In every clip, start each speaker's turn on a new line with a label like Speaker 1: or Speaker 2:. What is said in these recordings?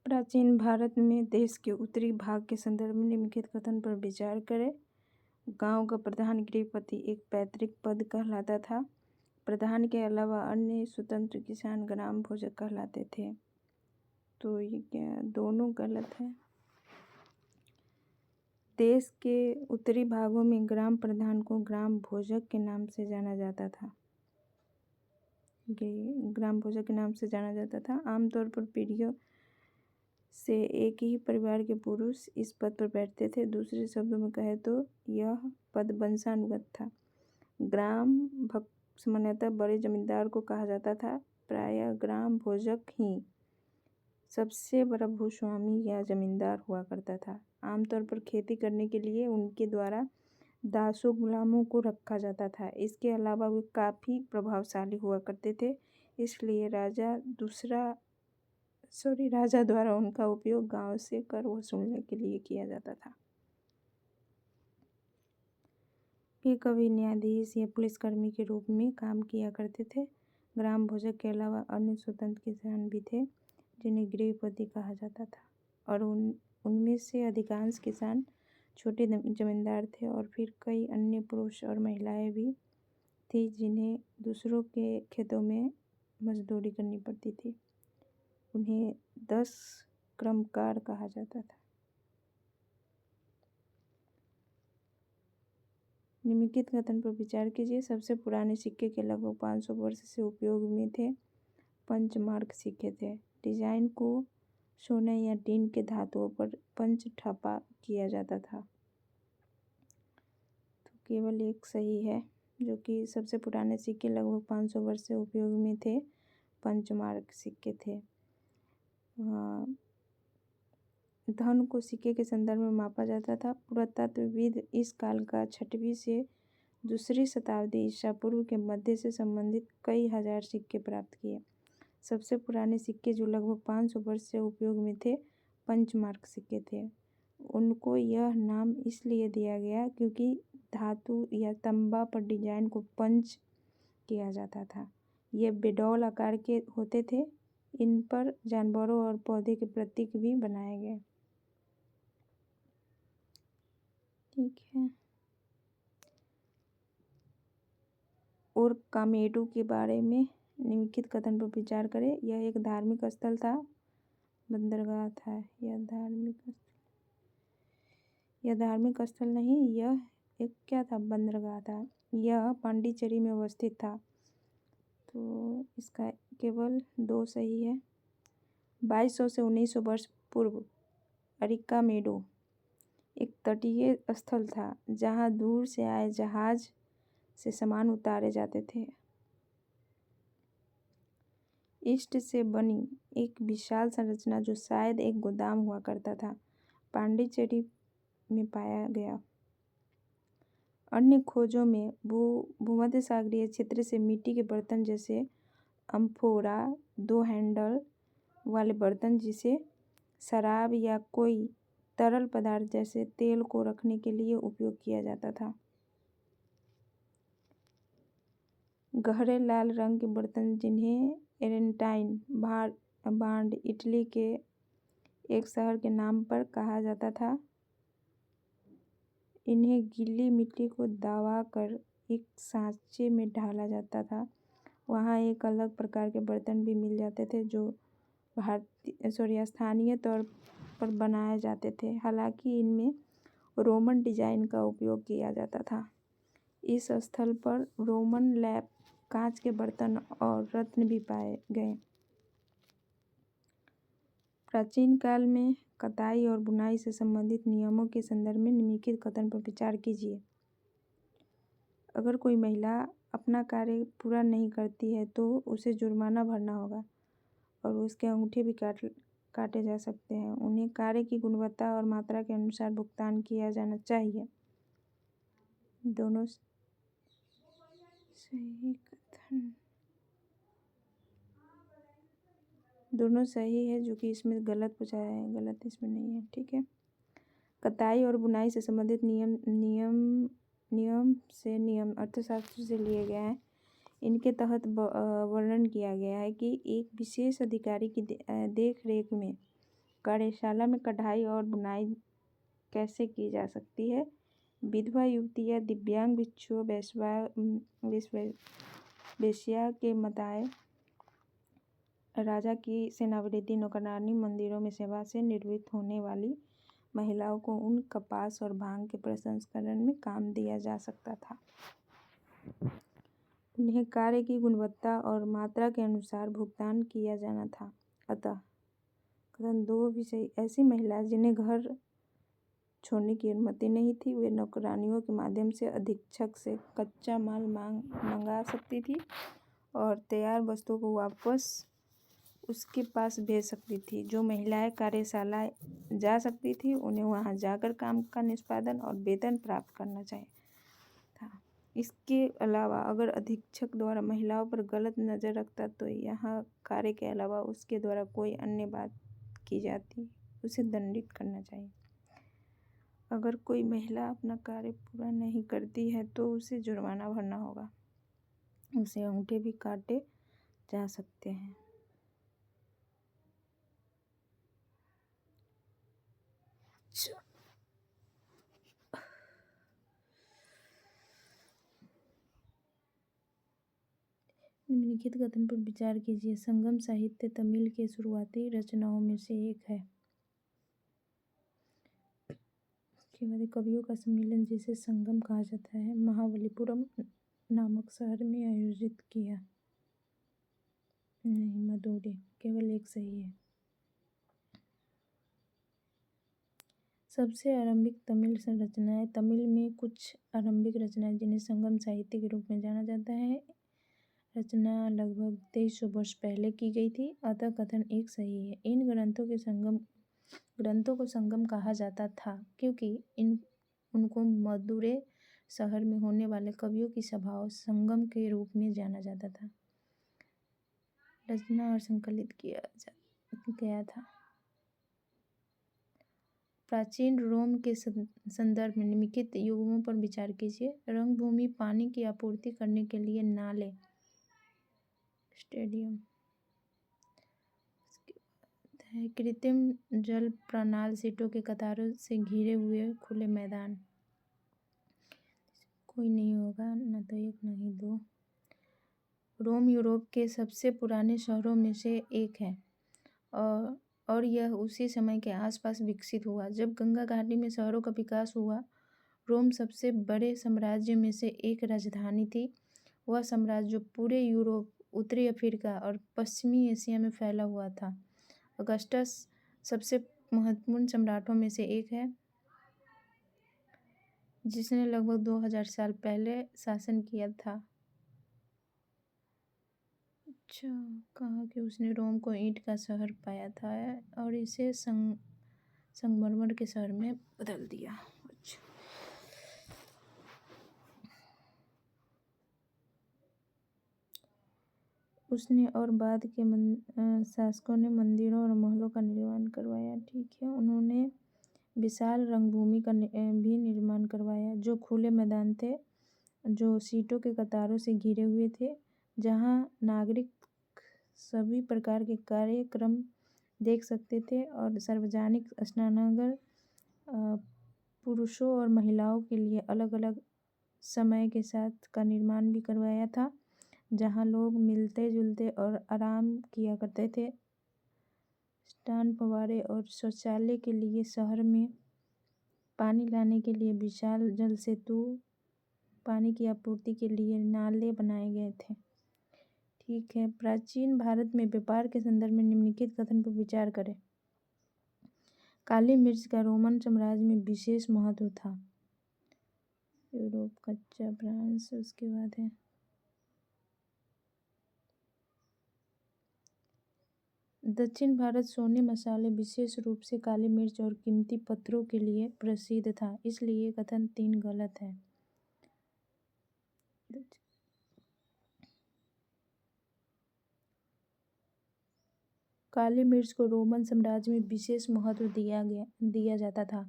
Speaker 1: प्राचीन भारत में देश के उत्तरी भाग के संदर्भ में निम्नलिखित कथन पर विचार करें। गांव का प्रधान गृहपति एक पैतृक पद कहलाता था। प्रधान के अलावा अन्य स्वतंत्र किसान ग्राम भोजक कहलाते थे। तो ये क्या दोनों गलत है। देश के उत्तरी भागों में ग्राम प्रधान को ग्राम भोजक के नाम से जाना जाता था। ग्राम भोजक के नाम से जाना जाता था। आमतौर पर पीढ़ियों से एक ही परिवार के पुरुष इस पद पर बैठते थे। दूसरे शब्दों में कहे तो यह पद वंशानुगत था। ग्राम भक्त सामान्यतः बड़े जमींदार को कहा जाता था। प्रायः ग्राम भोजक ही सबसे बड़ा भूस्वामी या जमींदार हुआ करता था। आमतौर पर खेती करने के लिए उनके द्वारा दासों गुलामों को रखा जाता था। इसके अलावा वे काफ़ी प्रभावशाली हुआ करते थे, इसलिए राजा द्वारा उनका उपयोग गांव से कर वसूलने के लिए किया जाता था। वे कभी न्यायाधीश या पुलिसकर्मी के रूप में काम किया करते थे। ग्राम भोजक के अलावा अन्य स्वतंत्र किसान भी थे जिन्हें गृहपति कहा जाता था, और उनमें से अधिकांश किसान छोटे जमींदार थे, और फिर कई अन्य पुरुष और महिलाएं भी थी जिन्हें दूसरों के खेतों में मजदूरी करनी पड़ती थी। उन्हें 10 क्रमकार कहा जाता था। निम्नलिखित कथन पर विचार कीजिए। सबसे पुराने सिक्के के लगभग 500 वर्ष से उपयोग में थे। पंचमार्क सिक्के थे। डिजाइन को सोने या टीन के धातुओं पर पंच ठप्पा किया जाता था। तो केवल एक सही है, जो कि सबसे पुराने सिक्के लगभग 500 वर्ष से उपयोग में थे। पंचमार्क सिक्के थे। धन को सिक्के के संदर्भ में मापा जाता था। पुरातत्वविद इस काल का 6वीं से 2री शताब्दी ईसा पूर्व के मध्य से संबंधित कई हजार सिक्के प्राप्त किए। सबसे पुराने सिक्के जो लगभग 500 वर्ष से उपयोग में थे, पंचमार्क सिक्के थे। उनको यह नाम इसलिए दिया गया क्योंकि धातु या तांबा पर डिजाइन को पंच किया जाता था। ये बेडौल आकार के होते थे। इन पर जानवरों और पौधे के प्रतीक भी बनाए गए। ठीक है। और कामेडू के बारे में निम्नलिखित कथन पर विचार करें। यह एक धार्मिक स्थल था, बंदरगाह था। यह धार्मिक स्थल नहीं, यह एक क्या था, बंदरगाह था। यह पांडिचेरी में अवस्थित था। तो इसका केवल 2 सही है। 2200 से 1900 वर्ष पूर्व अरिकामेडो एक तटीय स्थल था जहां दूर से आए जहाज से सामान उतारे जाते थे। ईस्ट से बनी एक विशाल संरचना जो शायद एक गोदाम हुआ करता था, पांडिचेरी में पाया गया। अन्य खोजों में भूमध्य सागरीय क्षेत्र से मिट्टी के बर्तन जैसे अम्फोरा, 2 हैंडल वाले बर्तन जिसे शराब या कोई तरल पदार्थ जैसे तेल को रखने के लिए उपयोग किया जाता था। गहरे लाल रंग के बर्तन जिन्हें एरेंटाइन बांड इटली के एक शहर के नाम पर कहा जाता था। इन्हें गीली मिट्टी को दबाकर एक सांचे में ढाला जाता था। वहाँ एक अलग प्रकार के बर्तन भी मिल जाते थे जो स्थानीय तौर पर बनाए जाते थे। हालांकि इनमें रोमन डिजाइन का उपयोग किया जाता था। इस स्थल पर रोमन लैंप, कांच के बर्तन और रत्न भी पाए गए। प्राचीन काल में कताई और बुनाई से संबंधित नियमों के संदर्भ में निम्नलिखित कथन पर विचार कीजिए। अगर कोई महिला अपना कार्य पूरा नहीं करती है तो उसे जुर्माना भरना होगा और उसके अंगूठे भी काटे जा सकते हैं। उन्हें कार्य की गुणवत्ता और मात्रा के अनुसार भुगतान किया जाना चाहिए। दोनों सही कथन, दोनों सही है, जो कि इसमें गलत पूछाया है, गलत इसमें नहीं है। ठीक है। कताई और बुनाई से संबंधित नियम अर्थशास्त्र से लिए गए हैं। इनके तहत वर्णन किया गया है कि एक विशेष अधिकारी की देख रेख में कार्यशाला में कढ़ाई और बुनाई कैसे की जा सकती है। विधवा युवतियाँ, दिव्यांग भिक्षुओं, वेश्या के मताए, राजा की सेनावृत्ति, नौकरानी, मंदिरों में सेवा से निवृत्त होने वाली महिलाओं को ऊन, कपास और भांग के प्रसंस्करण में काम दिया जा सकता था। उन्हें कार्य की गुणवत्ता और मात्रा के अनुसार भुगतान किया जाना था। अतः कथन 2 भी सही। ऐसी महिलाएं जिन्हें घर छोड़ने की अनुमति नहीं थी, वे नौकरानियों के माध्यम से अधीक्षक से कच्चा माल मंगा सकती थी और तैयार वस्तुओं को वापस उसके पास भेज सकती थी। जो महिलाएं कार्यशाला जा सकती थी, उन्हें वहां जाकर काम का निष्पादन और वेतन प्राप्त करना चाहिए था। इसके अलावा अगर अधीक्षक द्वारा महिलाओं पर गलत नज़र रखता तो यहाँ कार्य के अलावा उसके द्वारा कोई अन्य बात की जाती, उसे दंडित करना चाहिए। अगर कोई महिला अपना कार्य पूरा नहीं करती है तो उसे जुर्माना भरना होगा। उसे अंगूठे भी काटे जा सकते हैं। निम्नलिखित कथन पर विचार कीजिए। संगम साहित्य तमिल के शुरुआती रचनाओं में से एक है। उसके बाद कवियों का सम्मेलन जिसे संगम कहा जाता है, महाबलीपुरम नामक शहर में आयोजित किया। नहीं, मदुरै। केवल एक सही है। सबसे आरंभिक तमिल रचनाएं। तमिल में कुछ आरंभिक रचनाएं जिन्हें संगम साहित्य के रूप में जाना जाता है, रचना लगभग 2300 वर्ष पहले की गई थी। अतः कथन 1 सही है। इन ग्रंथों को संगम कहा जाता था क्योंकि उनको मदुरै शहर में होने वाले कवियों की सभाओं संगम के रूप में जाना जाता था। रचना और संकलित किया गया था। प्राचीन रोम के संदर्भ में निम्नलिखित युगों पर विचार कीजिए। रंगभूमि, पानी की आपूर्ति करने के लिए नाले, स्टेडियम। कृत्रिम जल प्रणाल, सीटों के कतारों से घिरे हुए खुले मैदान। कोई नहीं होगा, न तो 1 न ही 2। रोम यूरोप के सबसे पुराने शहरों में से एक है और यह उसी समय के आसपास विकसित हुआ जब गंगा घाटी में शहरों का विकास हुआ। रोम सबसे बड़े साम्राज्य में से एक राजधानी थी। वह साम्राज्य जो पूरे यूरोप, उत्तरी अफ्रीका और पश्चिमी एशिया में फैला हुआ था। अगस्टस सबसे महत्वपूर्ण सम्राटों में से एक है जिसने लगभग 2000 साल पहले शासन किया था। अच्छा, कहा कि उसने रोम को ईंट का शहर पाया था और इसे संगमरमर के शहर में बदल दिया। अच्छा, उसने और बाद के शासकों ने मंदिरों और महलों का निर्माण करवाया। ठीक है, उन्होंने विशाल रंगभूमि का भी निर्माण करवाया जो खुले मैदान थे, जो सीटों के कतारों से घिरे हुए थे, जहां नागरिक सभी प्रकार के कार्यक्रम देख सकते थे और सार्वजनिक स्नानागार पुरुषों और महिलाओं के लिए अलग अलग समय के साथ का निर्माण भी करवाया था, जहां लोग मिलते जुलते और आराम किया करते थे। स्नान, फव्वारे और शौचालय के लिए शहर में पानी लाने के लिए विशाल जल सेतु, पानी की आपूर्ति के लिए नाले बनाए गए थे। ठीक है, प्राचीन भारत में व्यापार के संदर्भ में निम्नलिखित कथन पर विचार करें। काली मिर्च का रोमन साम्राज्य में विशेष महत्व था। यूरोप, कच्चा, फ्रांस। उसके बाद है दक्षिण भारत सोने, मसाले, विशेष रूप से काली मिर्च और कीमती पत्थरों के लिए प्रसिद्ध था। इसलिए कथन 3 गलत है। काली मिर्च को रोमन साम्राज्य में विशेष महत्व दिया जाता था,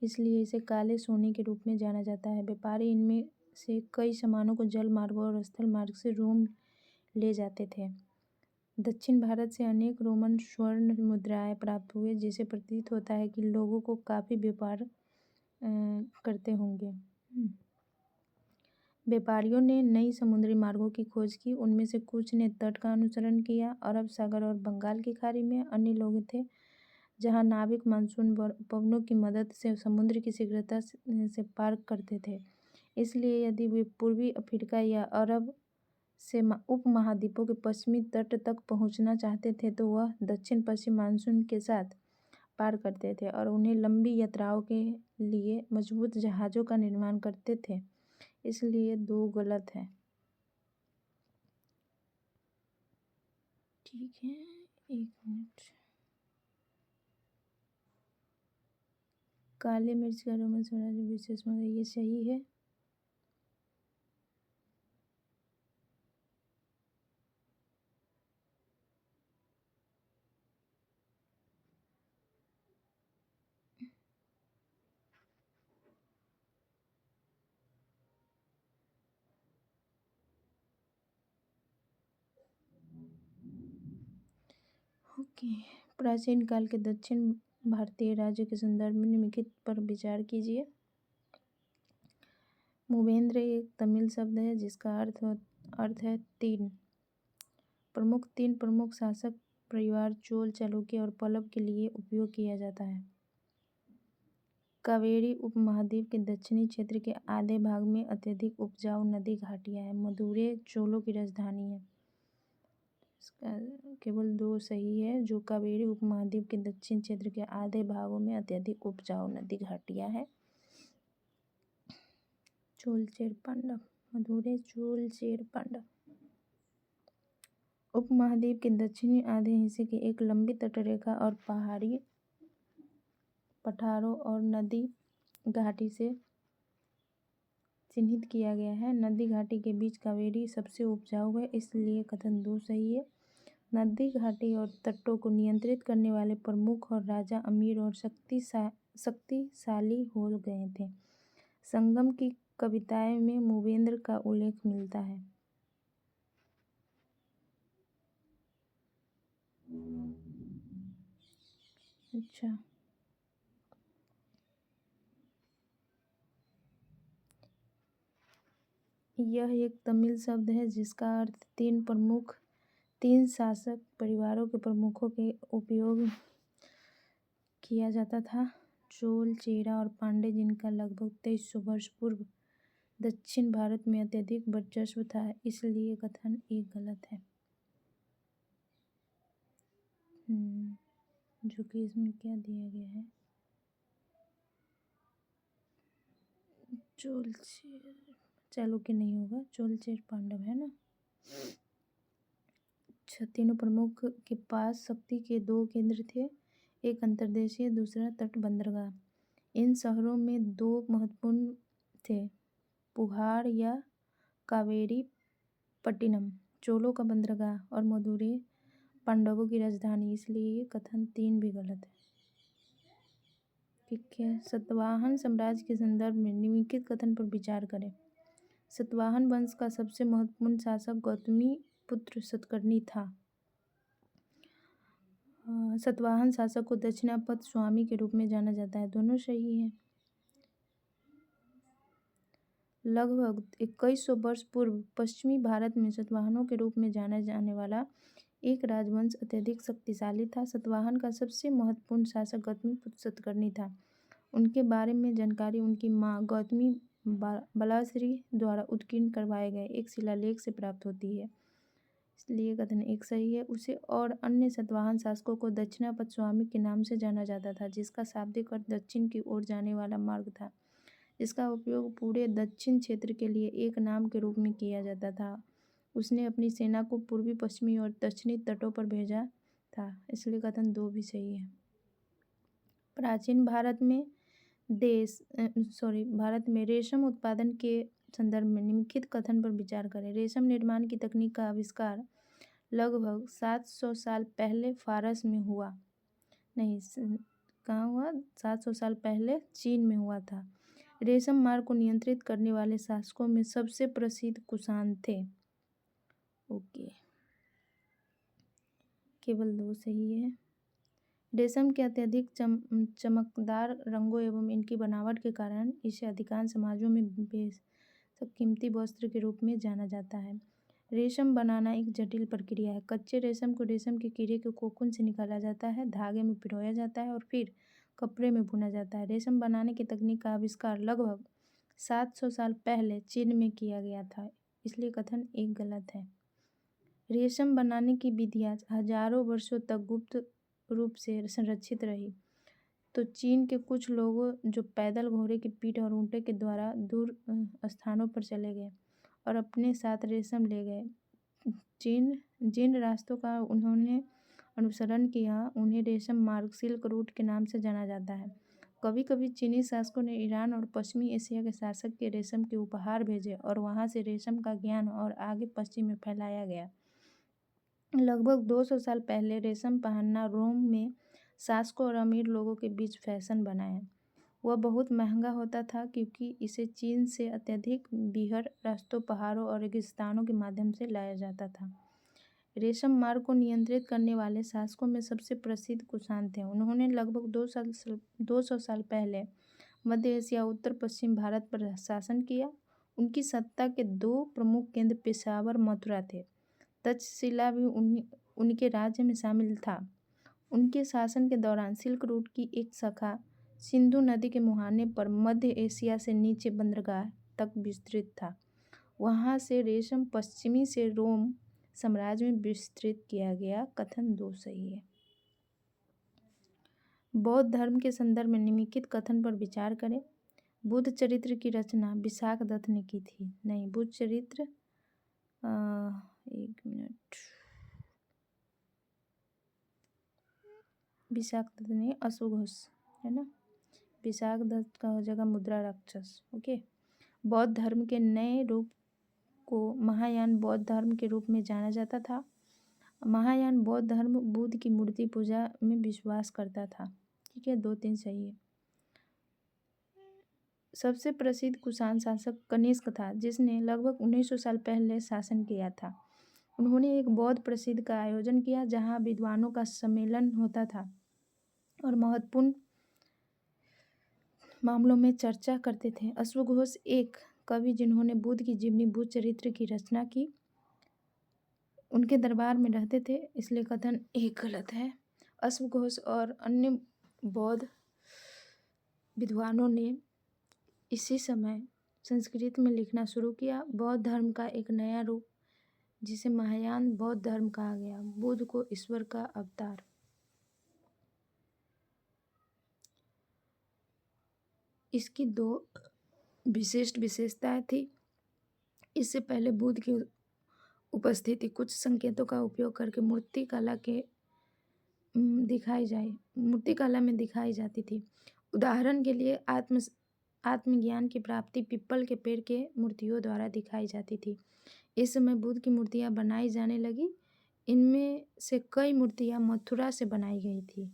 Speaker 1: इसलिए इसे काले सोने के रूप में जाना जाता है। व्यापारी इनमें से कई सामानों को जल मार्गों और स्थल मार्ग से रोम ले जाते थे। दक्षिण भारत से अनेक रोमन स्वर्ण मुद्राएं प्राप्त हुए, जिसे प्रतीत होता है कि लोगों को काफ़ी व्यापार करते होंगे। व्यापारियों ने नई समुद्री मार्गों की खोज की। उनमें से कुछ ने तट का अनुसरण किया। अरब सागर और बंगाल की खाड़ी में अन्य लोग थे, जहां नाविक मानसून पवनों की मदद से समुद्र की शीघ्रता से पार करते थे। इसलिए यदि वे पूर्वी अफ्रीका या अरब से उपमहाद्वीपों के पश्चिमी तट तक पहुंचना चाहते थे, तो वह दक्षिण पश्चिम मानसून के साथ पार करते थे और उन्हें लंबी यात्राओं के लिए मजबूत जहाज़ों का निर्माण करते थे। इसलिए 2 गलत है। ठीक है, 1 मिनट। काले मिर्च का रोमन साम्राज्य विशेष मतलब ये सही है। ओके, प्राचीन काल के दक्षिण भारतीय राज्य के संदर्भ में निम्नलिखित पर विचार कीजिए। मूवेंद्र एक तमिल शब्द है जिसका अर्थ है 3 प्रमुख शासक परिवार चोल, चालुक्य और पल्लव के लिए उपयोग किया जाता है। कावेरी उपमहाद्वीप के दक्षिणी क्षेत्र के आधे भाग में अत्यधिक उपजाऊ नदी घाटियां हैं। मदुरै चोलों की राजधानी है। इसका केवल 2 सही है। जो कावेरी उपमहाद्वीप के दक्षिण क्षेत्र के आधे भागों में अत्यधिक उपजाऊ नदी घाटियां है। चोल चेर पांडव, मदुरै चोल चेर पांडव। उपमहाद्वीप के दक्षिणी आधे हिस्से की एक लंबी तटरेखा और पहाड़ी पठारों और नदी घाटी से चिन्हित किया गया है। नदी घाटी के बीच कावेरी सबसे उपजाऊ है, इसलिए कथन 2 सही है। नदी घाटी और तटों को नियंत्रित करने वाले प्रमुख और राजा अमीर और शक्तिशाली हो गए थे। संगम की कविताएं में मूवेंद्र का उल्लेख मिलता है। अच्छा, यह एक तमिल शब्द है जिसका अर्थ 3 शासक परिवारों के प्रमुखों के उपयोग किया जाता था। चोल, चेरा और पांडे, जिनका लगभग 2300 वर्ष पूर्व दक्षिण भारत में अत्यधिक वर्चस्व था। इसलिए कथन 1 गलत है। जो कि इसमें क्या दिया गया है, चोल चेर चालुक्य नहीं होगा, चोल चेर पांडव है ना। तीनों प्रमुख के पास शक्ति के 2 केंद्र थे, एक अंतर्देशीय, दूसरा तट बंदरगाह। इन शहरों में 2 महत्वपूर्ण थे, पुहार या कावेरी पट्टिनम चोलों का बंदरगाह और मदुरै पांडवों की राजधानी। इसलिए ये कथन 3 भी गलत है। ठीक है, सातवाहन साम्राज्य के संदर्भ में निम्नलिखित कथन पर विचार करें। सातवाहन वंश का सबसे महत्वपूर्ण शासक गौतमी पुत्र सतकर्णी था। सातवाहन शासक को दक्षिणापथ स्वामी के रूप में जाना जाता है। दोनों सही है। लगभग 2100 वर्ष पूर्व पश्चिमी भारत में सातवाहनों के रूप में जाना जाने वाला एक राजवंश अत्यधिक शक्तिशाली था। सातवाहन का सबसे महत्वपूर्ण शासक गौतमी पुत्र सतकर्णी था। उनके बारे में जानकारी उनकी मां गौतमी बलाश्री द्वारा उत्कीर्ण करवाए गए एक शिलालेख से प्राप्त होती है। इसलिए कथन 1 सही है। उसे और अन्य सातवाहन शासकों को दक्षिणापथ स्वामी के नाम से जाना जाता था, जिसका शाब्दिक अर्थ दक्षिण की ओर जाने वाला मार्ग था। इसका उपयोग पूरे दक्षिण क्षेत्र के लिए एक नाम के रूप में किया जाता था। उसने अपनी सेना को पूर्वी, पश्चिमी और दक्षिणी तटों पर भेजा था। इसलिए कथन 2 भी सही है। प्राचीन भारत में रेशम उत्पादन के संदर्भ में निम्नलिखित कथन पर विचार करें। रेशम निर्माण की तकनीक का आविष्कार लगभग 700 साल पहले फारस में हुआ। नहीं, कहाँ हुआ? 700 साल पहले चीन में हुआ था। रेशम मार्ग को नियंत्रित करने वाले शासकों में सबसे प्रसिद्ध कुषाण थे। ओके, केवल 2 सही है। रेशम के अत्यधिक चमकदार रंगों एवं इनकी बनावट के कारण इसे अधिकांश समाजों में बेशक कीमती वस्त्र के रूप में जाना जाता है। रेशम बनाना एक जटिल प्रक्रिया है। कच्चे रेशम को रेशम के कीड़े के कोकून से निकाला जाता है, धागे में पिरोया जाता है और फिर कपड़े में बुना जाता है। रेशम बनाने की तकनीक का आविष्कार लगभग 700 साल पहले चीन में किया गया था, इसलिए कथन एक गलत है। रेशम बनाने की विधियाँ हजारों वर्षों तक गुप्त रूप से संरक्षित रही, तो चीन के कुछ लोगों जो पैदल घोड़े की पीठ और ऊँटे के द्वारा दूर स्थानों पर चले गए और अपने साथ रेशम ले गए। जिन रास्तों का उन्होंने अनुसरण किया उन्हें रेशम मार्ग सिल्क रूट के नाम से जाना जाता है। कभी कभी चीनी शासकों ने ईरान और पश्चिमी एशिया के शासक के रेशम के उपहार भेजे और वहाँ से रेशम का ज्ञान और आगे पश्चिम में फैलाया गया। लगभग 200 साल पहले रेशम पहनना रोम में शासकों और अमीर लोगों के बीच फैशन बना है। वह बहुत महंगा होता था क्योंकि इसे चीन से अत्यधिक बीहड़ रास्तों, पहाड़ों और रेगिस्तानों के माध्यम से लाया जाता था। रेशम मार्ग को नियंत्रित करने वाले शासकों में सबसे प्रसिद्ध कुषाण थे। उन्होंने लगभग 200 साल पहले मध्य एशिया, उत्तर पश्चिम भारत पर शासन किया। उनकी सत्ता के 2 प्रमुख केंद्र पेशावर, मथुरा थे। तक्षशिला भी उनके राज्य में शामिल था। उनके शासन के दौरान सिल्क रूट की एक शाखा सिंधु नदी के मुहाने पर मध्य एशिया से नीचे बंदरगाह तक विस्तृत था। वहाँ से रेशम पश्चिमी से रोम साम्राज्य में विस्तृत किया गया। कथन 2 सही है। बौद्ध धर्म के संदर्भ में निम्नलिखित कथन पर विचार करें। बुद्ध चरित्र की रचना विशाखदत्त ने की थी। नहीं, बुद्ध चरित्र एक मिनट, विशाखदत्त ने अश्वघोष, है ना। विशाखदत्त का हो जाएगा मुद्रा राक्षस। ओके। बौद्ध धर्म के नए रूप को महायान बौद्ध धर्म के रूप में जाना जाता था। महायान बौद्ध धर्म बुद्ध की मूर्ति पूजा में विश्वास करता था। ठीक है, 2-3 सही है। सबसे प्रसिद्ध कुषाण शासक कनिष्क था, जिसने लगभग 1900 साल पहले शासन किया था। उन्होंने एक बौद्ध प्रसिद्ध का आयोजन किया जहां विद्वानों का सम्मेलन होता था और महत्वपूर्ण मामलों में चर्चा करते थे। अश्वघोष एक कवि जिन्होंने बुद्ध की जीवनी बुद्ध चरित्र की रचना की, उनके दरबार में रहते थे, इसलिए कथन एक गलत है। अश्वघोष और अन्य बौद्ध विद्वानों ने इसी समय संस्कृत में लिखना शुरू किया। बौद्ध धर्म का एक नया रूप जिसे महायान बौद्ध धर्म कहा गया, बुद्ध को ईश्वर का अवतार। इसकी 2 विशिष्ट विशेषताएं थी। इससे पहले बुद्ध की उपस्थिति कुछ संकेतों का उपयोग करके मूर्तिकला में दिखाई जाती थी। उदाहरण के लिए आत्मज्ञान की प्राप्ति पीपल के पेड़ के मूर्तियों द्वारा दिखाई जाती थी। इस समय बुद्ध की मूर्तियां बनाई जाने लगी। इनमें से कई मूर्तियां मथुरा से बनाई गई थी,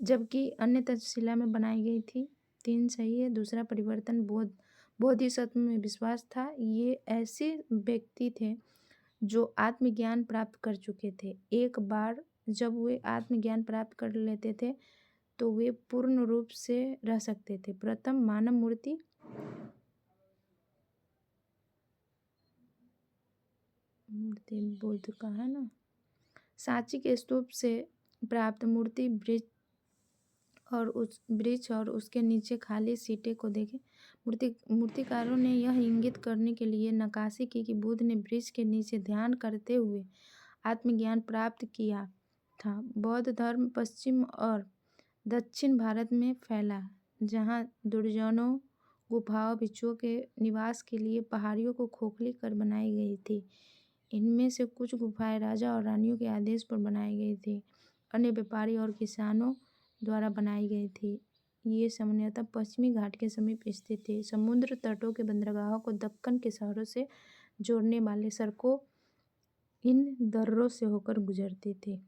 Speaker 1: जबकि अन्य तक्षशिला में बनाई गई थी। 3 सही है। दूसरा परिवर्तन बोधिसत्व में विश्वास था। ये ऐसे व्यक्ति थे जो आत्मज्ञान प्राप्त कर चुके थे। एक बार जब वे आत्मज्ञान प्राप्त कर लेते थे तो वे पूर्ण रूप से रह सकते थे। प्रथम मानव मूर्ति बुद्ध का है ना। सांची के स्तूप से प्राप्त मूर्ति वृक्ष और उसके नीचे खाली सीटें को देखें। मूर्तिकारों ने यह इंगित करने के लिए नक्काशी की कि बुद्ध ने वृक्ष के नीचे ध्यान करते हुए आत्मज्ञान प्राप्त किया था। बौद्ध धर्म पश्चिम और दक्षिण भारत में फैला, जहाँ दुर्जनों, गुफाओं, भिक्षुओं के निवास के लिए पहाड़ियों को खोखली कर बनाई गई थी। इनमें से कुछ गुफाएं राजा और रानियों के आदेश पर बनाई गई थी, अन्य व्यापारी और किसानों द्वारा बनाई गई थी। ये सामान्यतः पश्चिमी घाट के समीप स्थित थे। समुद्र तटों के बंदरगाहों को दक्कन के शहरों से जोड़ने वाले सड़कों इन दर्रों से होकर गुजरती थी।